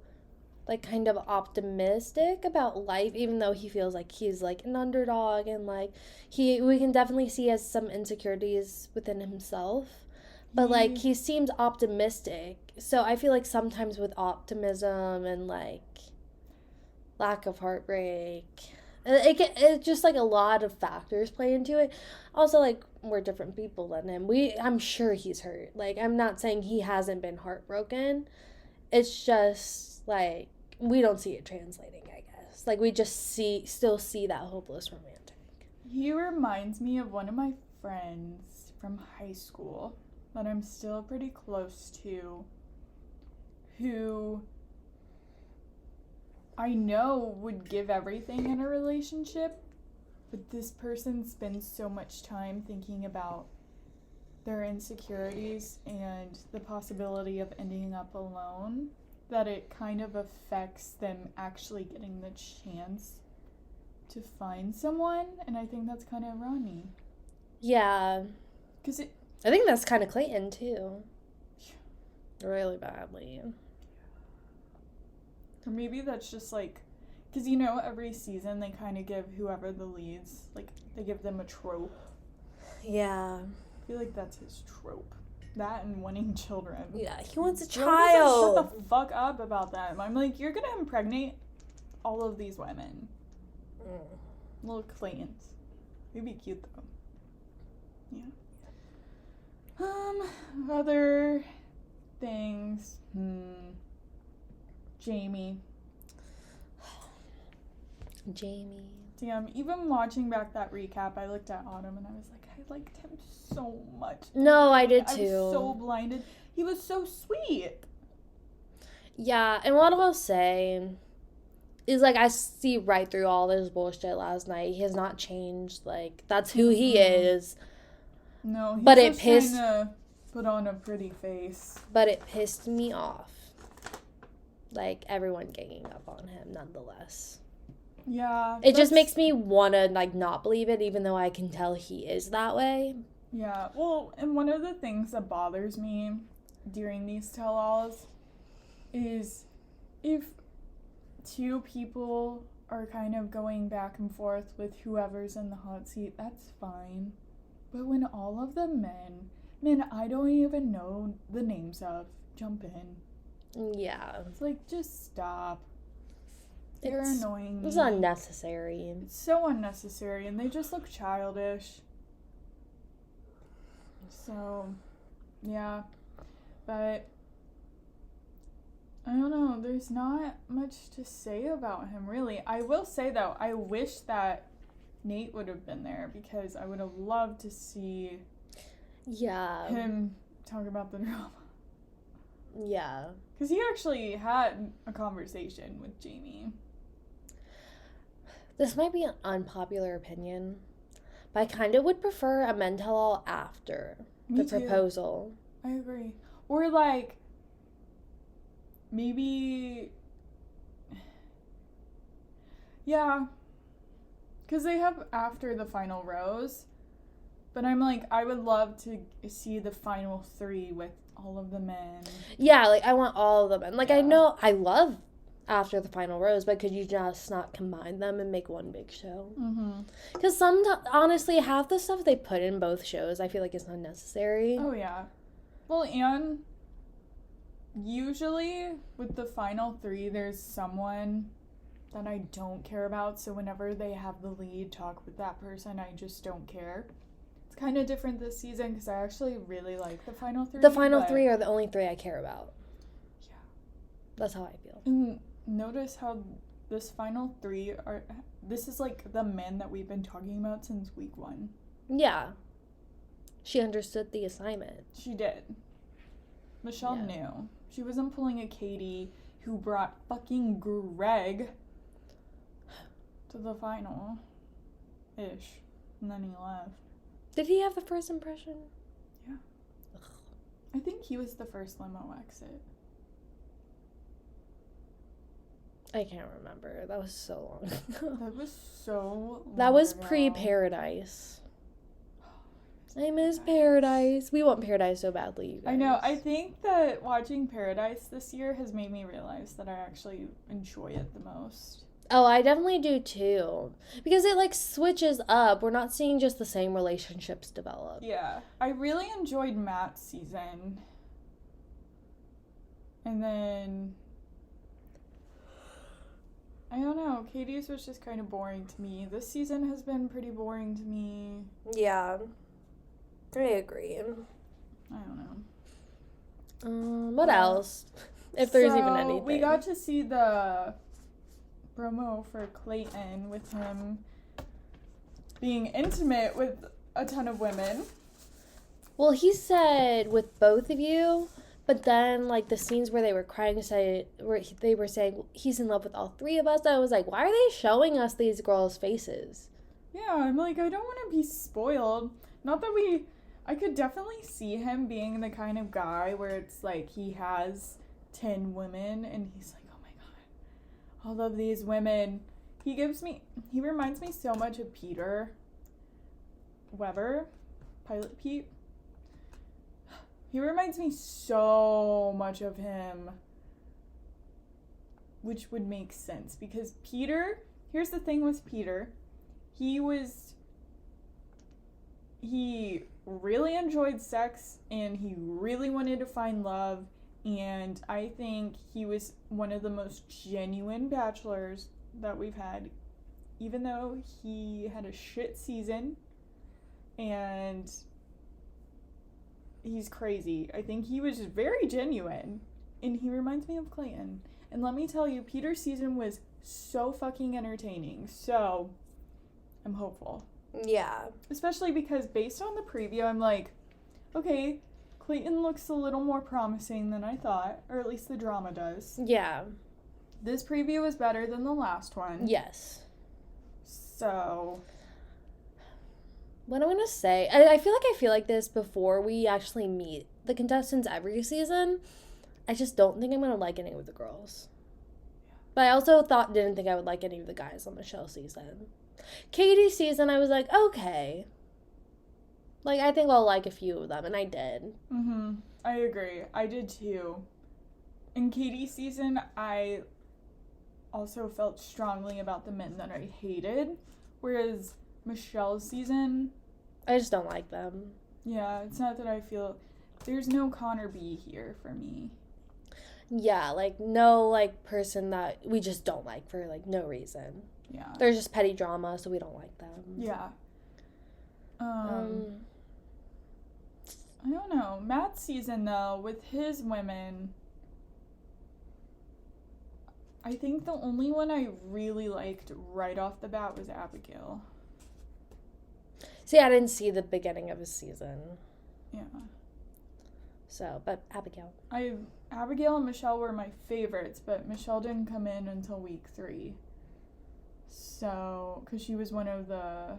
Speaker 1: like kind of optimistic about life, even though he feels like he's like an underdog, and like we can definitely see has some insecurities within himself, but like he seems optimistic. So I feel like sometimes with optimism and like lack of heartbreak, it's just like a lot of factors play into it. Also, like, we're different people than him. I'm sure he's hurt. Like, I'm not saying he hasn't been heartbroken. It's just like we don't see it translating, I guess. Like, we just still see that hopeless romantic.
Speaker 2: He reminds me of one of my friends from high school that I'm still pretty close to, who I know would give everything in a relationship, but this person spends so much time thinking about their insecurities and the possibility of ending up alone that it kind of affects them actually getting the chance to find someone, and I think that's kind of Ronnie.
Speaker 1: Yeah.
Speaker 2: Because
Speaker 1: I think that's kind of Clayton, too. Really badly.
Speaker 2: Or maybe that's just like, because you know, every season they kind of give whoever the leads, like, they give them a trope.
Speaker 1: Yeah.
Speaker 2: I feel like that's his trope. That and wanting children.
Speaker 1: Yeah, he wants a
Speaker 2: Joe
Speaker 1: child.
Speaker 2: doesn't shut the fuck up about that. I'm like, you're gonna impregnate all of these women. Little Claytons. He'd be cute though. Yeah. Other things. Jamie. Damn, even watching back that recap, I looked at Autumn and I was like, I liked him so much.
Speaker 1: No, I did too.
Speaker 2: I was so blinded. He was so sweet.
Speaker 1: Yeah, and what I'll say is, like, I see right through all this bullshit last night. He has not changed. Like, that's who he is.
Speaker 2: No, he's
Speaker 1: but
Speaker 2: just trying to put on a pretty face.
Speaker 1: But it pissed me off. Like, everyone ganging up on him, nonetheless.
Speaker 2: Yeah.
Speaker 1: It just makes me want to, like, not believe it, even though I can tell he is that way.
Speaker 2: Yeah. Well, and one of the things that bothers me during these tell-alls is if two people are kind of going back and forth with whoever's in the hot seat, that's fine. But when all of the men I don't even know the names of, jump in.
Speaker 1: Yeah.
Speaker 2: It's like, just stop. They're annoying me.
Speaker 1: It's unnecessary.
Speaker 2: It's so unnecessary, and they just look childish. So, yeah. But, I don't know, there's not much to say about him, really. I will say, though, I wish that Nate would have been there, because I would have loved to see him talk about the drama.
Speaker 1: Yeah.
Speaker 2: Because he actually had a conversation with Jamie.
Speaker 1: This might be an unpopular opinion, but I kind of would prefer a men tell-all after the proposal.
Speaker 2: I agree. Or, like, maybe... Yeah. Because they have after the final rose. But I'm like, I would love to see the final 3 with all of the men.
Speaker 1: Yeah, like, I want all of them. And, like, I know I love after the final rose, but could you just not combine them and make one big show? Because honestly, half the stuff they put in both shows, I feel like it's unnecessary.
Speaker 2: Oh, yeah. Well, and usually with the final 3, there's someone that I don't care about, so whenever they have the lead talk with that person, I just don't care. It's kind of different this season because I actually really like the final 3.
Speaker 1: The final 3 are the only 3 I care about.
Speaker 2: Yeah.
Speaker 1: That's how I feel.
Speaker 2: And notice how this final 3 are... This is like the men that we've been talking about since week 1.
Speaker 1: Yeah. She understood the assignment.
Speaker 2: She did. Michelle knew. She wasn't pulling a Katie who brought fucking Greg to the final. Ish. And then he left.
Speaker 1: Did he have the first impression?
Speaker 2: Yeah. Ugh. I think he was the first limo exit.
Speaker 1: I can't remember. That was so long.
Speaker 2: That was so long
Speaker 1: That was
Speaker 2: ago.
Speaker 1: pre-Paradise. I miss Paradise. We want Paradise so badly, you guys.
Speaker 2: I know. I think that watching Paradise this year has made me realize that I actually enjoy it the most.
Speaker 1: Oh, I definitely do too. Because it like switches up. We're not seeing just the same relationships develop.
Speaker 2: Yeah. I really enjoyed Matt's season. And then I don't know, Katie's was just kind of boring to me. This season has been pretty boring to me.
Speaker 1: Yeah. I agree.
Speaker 2: I don't know.
Speaker 1: What else? If there's even anything.
Speaker 2: We got to see the promo for Clayton with him being intimate with a ton of women.
Speaker 1: Well, he said with both of you, but then like the scenes where they were crying, where they were saying he's in love with all three of us. I was like, why are they showing us these girls' faces?
Speaker 2: Yeah, I'm like, I don't want to be spoiled. Not that I could definitely see him being the kind of guy where it's like he has 10 women and he's like, oh my god, all of these women. He reminds me so much of Peter Weber, Pilot Pete. He reminds me so much of him, which would make sense because Peter, here's the thing with Peter, he really enjoyed sex and he really wanted to find love, and I think he was one of the most genuine bachelors that we've had, even though he had a shit season and he's crazy. I think he was very genuine and he reminds me of Clayton. And let me tell you, Peter's season was so fucking entertaining, so I'm hopeful.
Speaker 1: Yeah.
Speaker 2: Especially because based on the preview, I'm like, okay, Clayton looks a little more promising than I thought, or at least the drama does.
Speaker 1: Yeah.
Speaker 2: This preview was better than the last one.
Speaker 1: Yes.
Speaker 2: So,
Speaker 1: what I'm gonna say, I feel like this before we actually meet the contestants every season. I just don't think I'm gonna like any of the girls. But I also didn't think I would like any of the guys on Michelle's season. Katie's season, I was like, okay. Like, I think I'll like a few of them, and I did.
Speaker 2: I agree. I did too. In Katie's season, I also felt strongly about the men that I hated. Whereas Michelle's season,
Speaker 1: I just don't like them.
Speaker 2: Yeah, it's not that I feel... There's no Connor B here for me.
Speaker 1: Yeah, like, no, like, person that we just don't like for, like, no reason.
Speaker 2: Yeah.
Speaker 1: They're just petty drama, so we don't like them.
Speaker 2: Yeah. I don't know. Matt's season, though, with his women, I think the only one I really liked right off the bat was Abigail.
Speaker 1: See, I didn't see the beginning of his season.
Speaker 2: Yeah.
Speaker 1: So, but Abigail.
Speaker 2: Abigail and Michelle were my favorites, but Michelle didn't come in until week 3. So, because she was one of the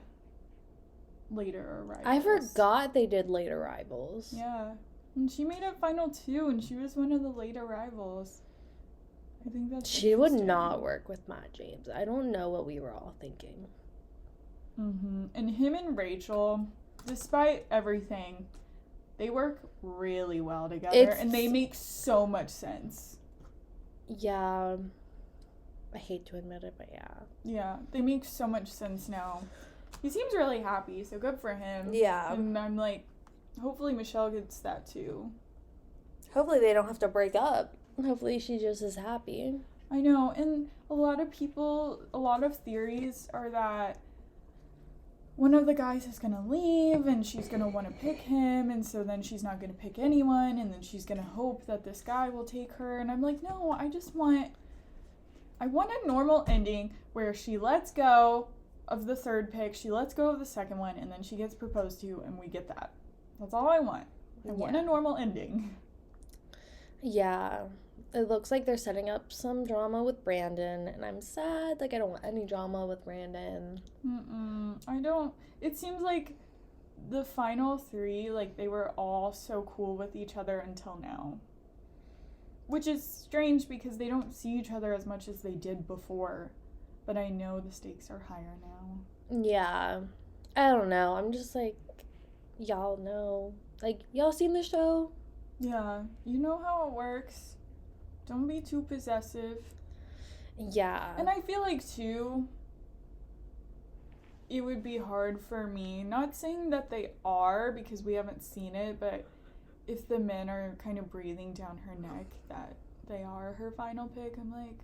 Speaker 2: later arrivals.
Speaker 1: I forgot they did late arrivals.
Speaker 2: Yeah. And she made it final 2, and she was one of the late arrivals. I think that's
Speaker 1: She would not work with Matt James. I don't know what we were all thinking.
Speaker 2: And him and Rachel, despite everything, they work really well together, and they make so much sense.
Speaker 1: Yeah. I hate to admit it, but yeah.
Speaker 2: Yeah, they make so much sense now. He seems really happy, so good for him.
Speaker 1: Yeah.
Speaker 2: And I'm like, hopefully Michelle gets that too.
Speaker 1: Hopefully they don't have to break up. Hopefully she just is happy.
Speaker 2: I know, and a lot of theories are that one of the guys is going to leave and she's going to want to pick him, and so then she's not going to pick anyone, and then she's going to hope that this guy will take her. And I'm like, no, I want a normal ending where she lets go of the third pick, she lets go of the second one, and then she gets proposed to, and we get that. That's all I want. I want a normal ending. Yeah.
Speaker 1: It looks like they're setting up some drama with Brandon, and I'm sad. Like, I don't want any drama with Brandon.
Speaker 2: I don't. It seems like the final 3, like, they were all so cool with each other until now. Which is strange because they don't see each other as much as they did before. But I know the stakes are higher now.
Speaker 1: Yeah. I don't know. I'm just like, y'all know. Like, y'all seen the show?
Speaker 2: Yeah, you know how it works. Don't be too possessive.
Speaker 1: Yeah.
Speaker 2: And I feel like, too, it would be hard for me, not saying that they are because we haven't seen it, but if the men are kind of breathing down her neck that they are her final pick, I'm like,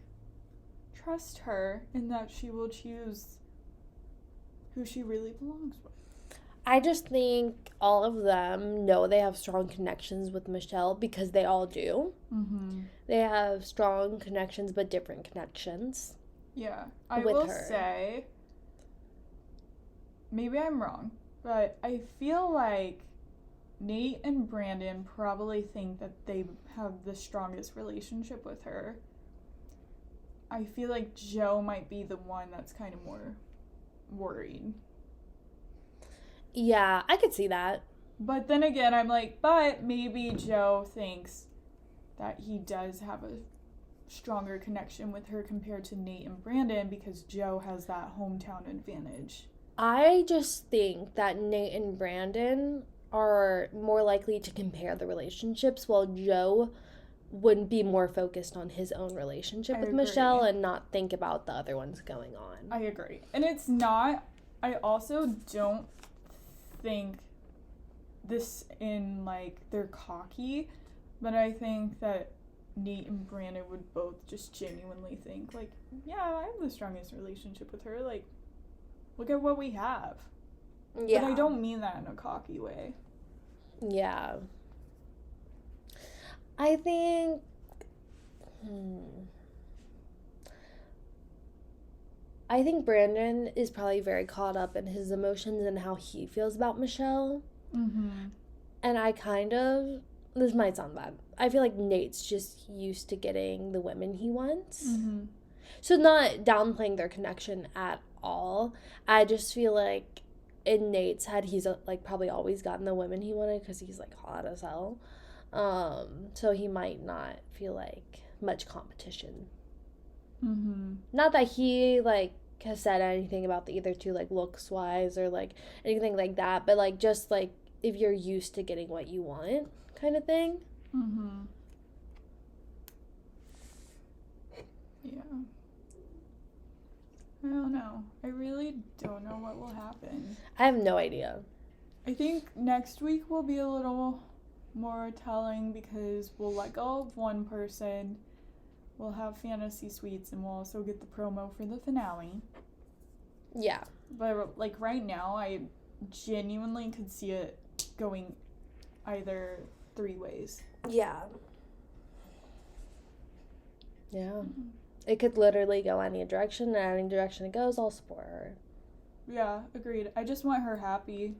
Speaker 2: trust her in that she will choose who she really belongs with.
Speaker 1: I just think all of them know they have strong connections with Michelle because they all do.
Speaker 2: Mm-hmm.
Speaker 1: They have strong connections, but different connections.
Speaker 2: Yeah, I
Speaker 1: with
Speaker 2: will
Speaker 1: her.
Speaker 2: say, maybe I'm wrong, but I feel like Nate and Brandon probably think that they have the strongest relationship with her. I feel like Joe might be the one that's kind of more worried.
Speaker 1: Yeah, I could see that.
Speaker 2: But then again, I'm like, but maybe Joe thinks that he does have a stronger connection with her compared to Nate and Brandon because Joe has that hometown advantage.
Speaker 1: I just think that Nate and Brandon are more likely to compare the relationships, while Joe would be more focused on his own relationship with Michelle and not think about the other ones going on.
Speaker 2: I agree. And it's not, I also don't think this in like they're cocky, but I think that Nate and Brandon would both just genuinely think like, yeah, I have the strongest relationship with her. Like, look at what we have.
Speaker 1: Yeah.
Speaker 2: But I don't mean that in a cocky way.
Speaker 1: Yeah. I think. I think Brandon is probably very caught up in his emotions and how he feels about Michelle.
Speaker 2: Mm-hmm.
Speaker 1: And I kind of. This might sound bad. I feel like Nate's just used to getting the women he wants.
Speaker 2: Mm-hmm.
Speaker 1: So, not downplaying their connection at all. I just feel like in Nate's head, he's like probably always gotten the women he wanted because he's like hot as hell. So he might not feel like much competition.
Speaker 2: Mm-hmm.
Speaker 1: Not that he like has said anything about the either two like looks wise or like anything like that, but like just like if you're used to getting what you want kind of thing.
Speaker 2: Mm-hmm. Yeah. I don't know. I really don't know what will happen.
Speaker 1: I have no idea.
Speaker 2: I think next week will be a little more telling because we'll let go of one person. We'll have fantasy suites and we'll also get the promo for the finale.
Speaker 1: Yeah.
Speaker 2: But like right now, I genuinely could see it going either 3 ways.
Speaker 1: Yeah. Yeah. It could literally go any direction, and any direction it goes, I'll support her.
Speaker 2: Yeah, agreed. I just want her happy.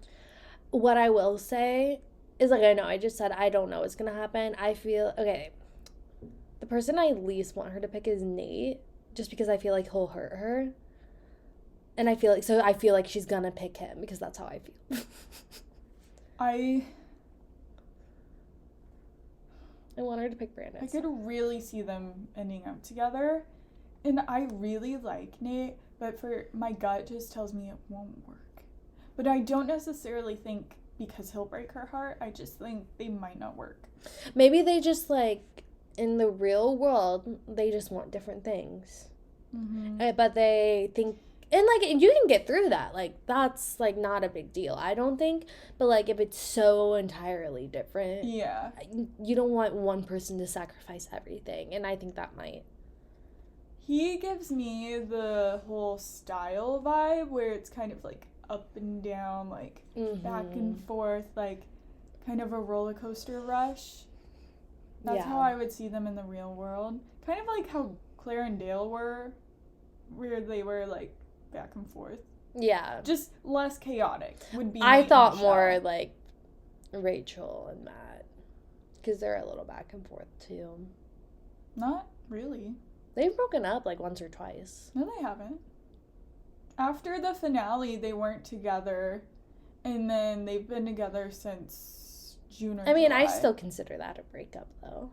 Speaker 1: What I will say is, like, I know I just said I don't know what's gonna happen. I feel, okay, the person I least want her to pick is Nate, just because I feel like he'll hurt her. And I feel like she's gonna pick him because that's how I feel.
Speaker 2: I
Speaker 1: want her to pick Brandon.
Speaker 2: I could really see them ending up together. And I really like Nate, but for my gut just tells me it won't work. But I don't necessarily think because he'll break her heart. I just think they might not work.
Speaker 1: Maybe they just like in the real world they just want different things.
Speaker 2: Mm-hmm.
Speaker 1: But they think, and like you can get through that, like that's like not a big deal, I don't think. But like if it's so entirely different,
Speaker 2: yeah,
Speaker 1: you don't want one person to sacrifice everything, and I think that might.
Speaker 2: He gives me the whole style vibe where it's kind of like up and down, like back and forth, like kind of a roller coaster rush. That's how I would see them in the real world. Kind of like how Claire and Dale were, where they were like back and forth.
Speaker 1: Yeah.
Speaker 2: Just less chaotic would be.
Speaker 1: I thought more like Rachel and Matt, because they're a little back and forth too.
Speaker 2: Not really.
Speaker 1: They've broken up like once or twice.
Speaker 2: No, they haven't. After the finale, they weren't together, and then they've been together since June or July.
Speaker 1: I still consider that a breakup, though.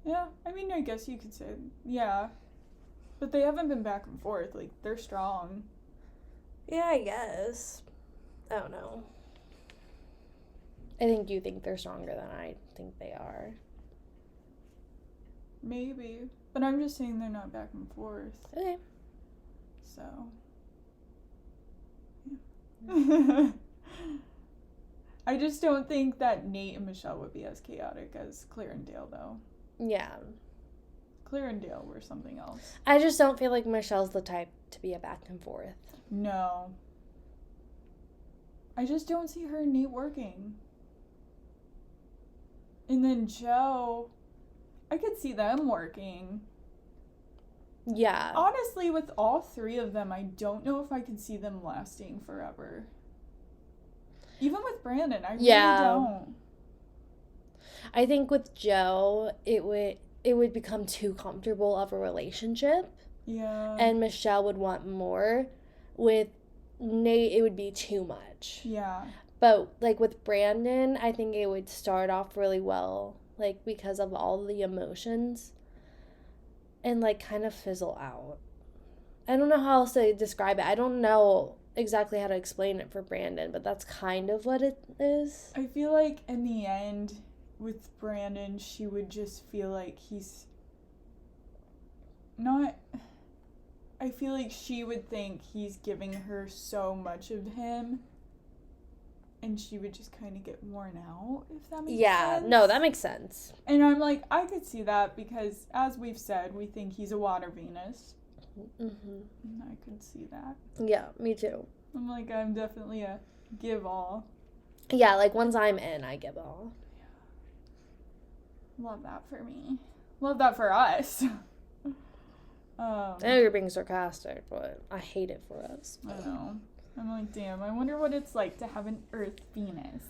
Speaker 2: Yeah, I guess you could say, yeah. But they haven't been back and forth. Like, they're strong.
Speaker 1: Yeah, I guess. I don't know. I think you think they're stronger than I think they are.
Speaker 2: Maybe. But I'm just saying they're not back and forth.
Speaker 1: Okay.
Speaker 2: So. Yeah. I just don't think that Nate and Michelle would be as chaotic as Claire and Dale, though.
Speaker 1: Yeah.
Speaker 2: Claire and Dale were something else.
Speaker 1: I just don't feel like Michelle's the type to be a back and forth.
Speaker 2: No. I just don't see her and Nate working. And then Joe, I could see them working.
Speaker 1: Yeah.
Speaker 2: Honestly, with all three of them, I don't know if I could see them lasting forever. Even with Brandon, I really don't.
Speaker 1: I think with Joe, it would become too comfortable of a relationship.
Speaker 2: Yeah.
Speaker 1: And Michelle would want more. With Nate, it would be too much.
Speaker 2: Yeah.
Speaker 1: But, like, with Brandon, I think it would start off really well, like, because of all the emotions, and, like, kind of fizzle out. I don't know how else to describe it. I don't know exactly how to explain it for Brandon, but that's kind of what it is.
Speaker 2: I feel like in the end, with Brandon, she would just feel like he's not... I feel like she would think he's giving her so much of him, and she would just kind of get worn out, if that makes sense.
Speaker 1: Yeah, no, that makes sense.
Speaker 2: And I'm like, I could see that because, as we've said, we think he's a water Venus.
Speaker 1: Mm-hmm.
Speaker 2: And I could see that.
Speaker 1: Yeah, me too.
Speaker 2: I'm like, I'm definitely a give all.
Speaker 1: Yeah, like, once I'm in, I give all.
Speaker 2: Love that for me. Love that for us.
Speaker 1: I know you're being sarcastic, but I hate it for us.
Speaker 2: I know. I'm like, damn, I wonder what it's like to have an Earth Venus.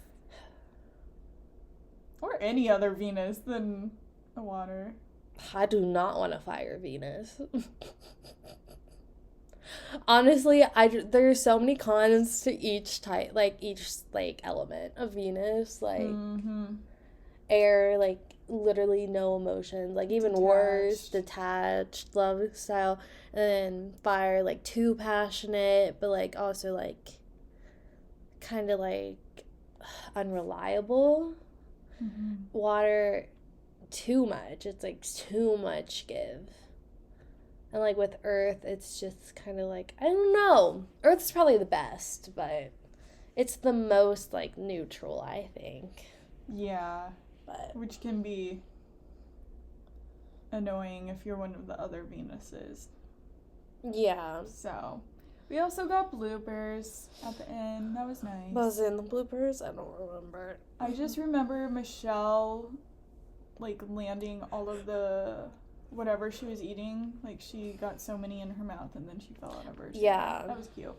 Speaker 2: Or any other Venus than a water.
Speaker 1: I do not want a fire Venus. Honestly, there's so many cons to each type, like, each, like, element of Venus. Like, air, like, literally no emotions. Like, even worse, detached, love style. And then fire, like, too passionate, but, like, also, like, kind of, like, unreliable. Water, too much. It's, like, too much give. And, like, with Earth, it's just kind of like, I don't know. Earth's probably the best, but it's the most, like, neutral, I think.
Speaker 2: Yeah.
Speaker 1: But
Speaker 2: which can be annoying if you're one of the other Venuses.
Speaker 1: Yeah.
Speaker 2: So, we also got bloopers at the end. That was nice.
Speaker 1: Was it in the bloopers? I don't remember.
Speaker 2: I just remember Michelle, like, landing all of the whatever she was eating. Like, she got so many in her mouth and then she fell out of her chair.
Speaker 1: Yeah.
Speaker 2: That was cute.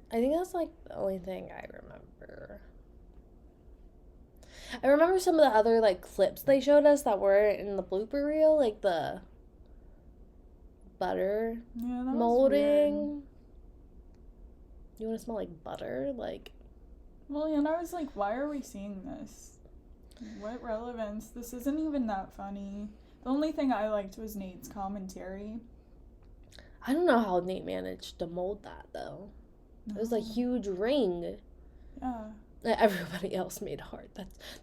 Speaker 1: I think that's, like, the only thing I remember. I remember some of the other, like, clips they showed us that were in the blooper reel, like the butter molding.
Speaker 2: Weird.
Speaker 1: You want to smell like butter? Like,
Speaker 2: well, and I was like, why are we seeing this? What relevance? This isn't even that funny. The only thing I liked was Nate's commentary.
Speaker 1: I don't know how Nate managed to mold that, though. No. It was a huge ring.
Speaker 2: Yeah.
Speaker 1: Everybody else made heart.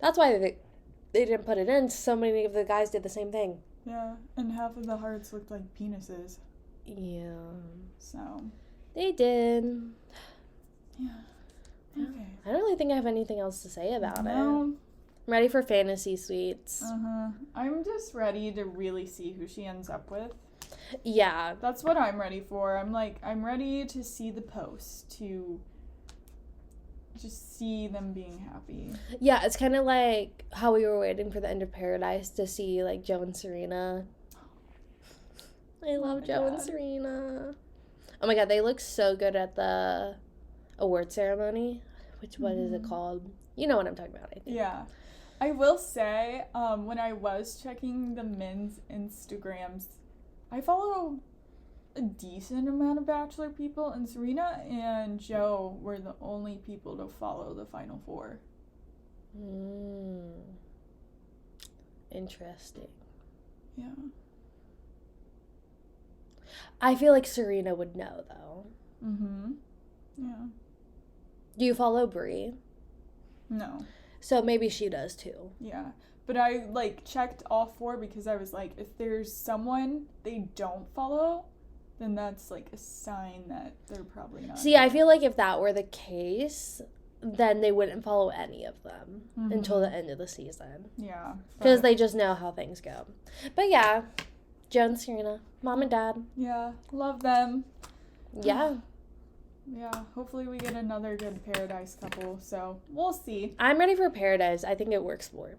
Speaker 1: That's why they didn't put it in. So many of the guys did the same thing.
Speaker 2: Yeah, and half of the hearts looked like penises.
Speaker 1: Yeah.
Speaker 2: So.
Speaker 1: They did.
Speaker 2: Yeah. Okay.
Speaker 1: I don't really think I have anything else to say about it.
Speaker 2: I'm
Speaker 1: ready for fantasy suites.
Speaker 2: I'm just ready to really see who she ends up with.
Speaker 1: Yeah.
Speaker 2: That's what I'm ready for. I'm ready to see the post, to just see them being happy.
Speaker 1: Yeah, it's kind of like how we were waiting for the end of Paradise to see, like, Joe and Serena. I love Joe and Serena. Oh my god, they look so good at the award ceremony. What is it called? You know what I'm talking about, I think.
Speaker 2: Yeah. I will say, when I was checking the men's Instagrams, I follow a decent amount of Bachelor people, and Serena and Joe were the only people to follow the Final Four.
Speaker 1: Interesting.
Speaker 2: Yeah.
Speaker 1: I feel like Serena would know, though.
Speaker 2: Mm-hmm. Yeah.
Speaker 1: Do you follow Brie?
Speaker 2: No.
Speaker 1: So maybe she does too.
Speaker 2: Yeah. But I, like, checked all 4 because I was like, if there's someone they don't follow, then that's, like, a sign that they're probably not.
Speaker 1: See, I feel like if that were the case, then they wouldn't follow any of them until the end of the season.
Speaker 2: Yeah.
Speaker 1: Because they just know how things go. But yeah, Joe and Serena, mom and dad.
Speaker 2: Yeah. Love them.
Speaker 1: Yeah.
Speaker 2: Yeah. Hopefully we get another good Paradise couple. So we'll see.
Speaker 1: I'm ready for Paradise. I think it works more.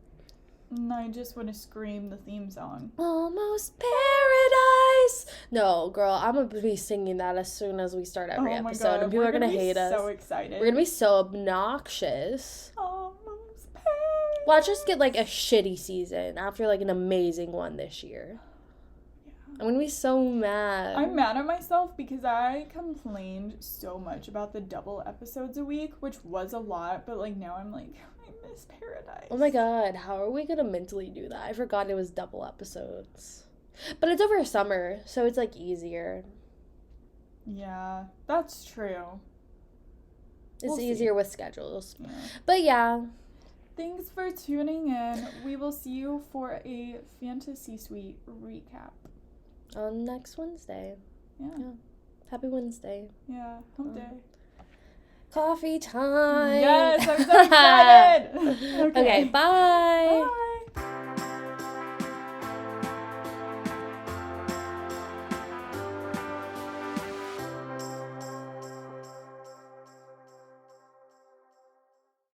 Speaker 2: And I just want to scream the theme song.
Speaker 1: Almost Paradise. No, girl, I'm going to be singing that as soon as we start every episode.
Speaker 2: God.
Speaker 1: And people are going to hate us.
Speaker 2: We're so excited.
Speaker 1: We're going to be so obnoxious.
Speaker 2: Almost Paradise.
Speaker 1: Watch us get, like, a shitty season after, like, an amazing one this year. I'm going to be so mad.
Speaker 2: I'm mad at myself because I complained so much about the double episodes a week, which was a lot, but, like, now I'm like, I miss Paradise.
Speaker 1: Oh my god, how are we going to mentally do that? I forgot it was double episodes. But it's over summer, so it's, like, easier.
Speaker 2: Yeah, that's true.
Speaker 1: It's easier with schedules.
Speaker 2: Yeah.
Speaker 1: But yeah.
Speaker 2: Thanks for tuning in. We will see you for a Fantasy Suite recap.
Speaker 1: On next Wednesday.
Speaker 2: Yeah.
Speaker 1: Happy Wednesday.
Speaker 2: Yeah. Hump day.
Speaker 1: Coffee time.
Speaker 2: Yes, I'm so excited.
Speaker 1: Okay, bye.
Speaker 2: Bye.